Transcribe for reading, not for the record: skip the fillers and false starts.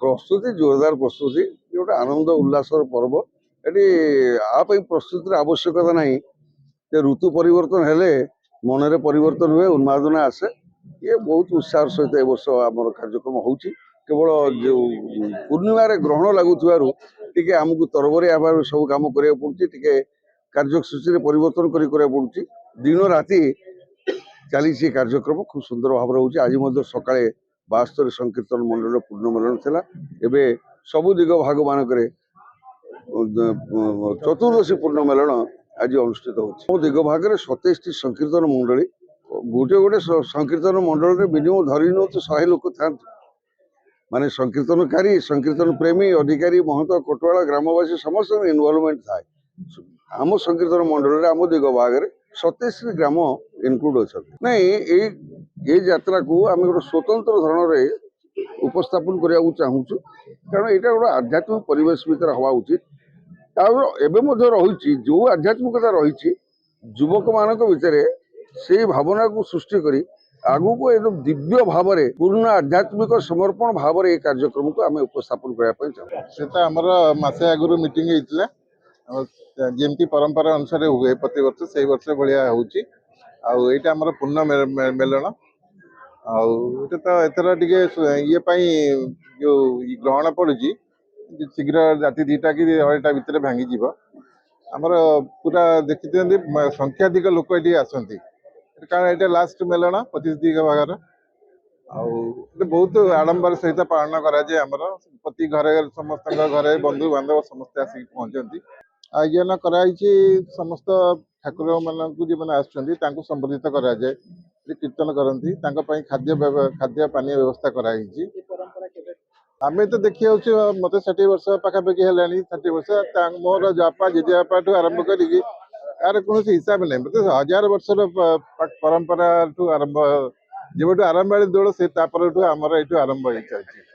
प्रस्तुति जोरदार प्रस्तुति गोटे आनंद उल्लासर पर्व ये आप प्रस्तुति आवश्यकता ना ऋतु परिवर्तन हेले मन में परिवर्तन हुए उन्मादना आसे ये बहुत उत्साह सहित ए वर्ष आम कार्यक्रम हो केवल जो पूर्णिम ग्रहण लगुवर टी आमको तरबरिया भाव सब कम करा पड़े कार्यसूची परिवर्तन पड़ुची दिन राति चली कार्यक्रम खूब सुंदर भाव रोचे आज सका 72 संकीर्तन मंडल पूर्ण मिलन था एवं सबु दिग भाग मानक चतुर्दशी पूर्ण मिलन आज अनुष्ठित हो दिग भाग में 27 संकीर्तन मंडली गोटे गोटे संकीर्तन मंडल मिनिमम धरी नो तो 100 लोक था माने संकीर्तनकारी संकीर्तन प्रेमी अधिकारी महंत कोटवाड़ा ग्रामवासी समस्त इनवॉल्वमेंट था आम संकीर्तन मंडल आम दिग भाग में 27 ग्राम इनक्लूड अच्छा नहीं ये यात्रा को आम गोटे स्वतंत्र धरण उपस्थापन करने चाहूँ कारण यहाँ गोटे आध्यात्मिक परिवेश भितर हवा उचित रही जो आध्यात्मिकता रही युवक मान भितर से भावना को सृष्टि करी आगु को एकदम दिव्य भाव में पूर्ण आध्यात्मिक समर्पण भाव में कार्यक्रम को आम उपस्थापन करने चाहूँ आमर मसे आगु मीटिंग होता जमी परंपरा अनुसार हुए प्रति वर्ष से वर्ष भाया होटा आम पूर्ण मेलन आउटा तो एथर टे ये जो ग्रहण पड़ी शीघ्र राति 2टा कि 2:30 भितर भांगी आमर पूरा देखी संख्याधिक लोक ये आसती कारण यहाँ लास्ट मेलन 25 दिग भागर बहुत आडंबर सहित पालन कराए आमर प्रति घरे समस्त घरे बंधु बांधव समस्त आसिक पहुंचती आयोजन कराई समस्त ठाकुर मान जो मैंने संबोधित कराए कीर्तन करती खाद्य पानी व्यवस्था कराई आम तो देखिए मत 60 वर्ष पाखापाखि है 60 वर्ष मोर बापा जेजेबापा ठू आरंभ कर यार कौन हिसाब नहीं मतलब 1000 वर्षर परंपरा ठू आरंभ जब आरंभ दौड़ से आमर ये आरंभ हो चलती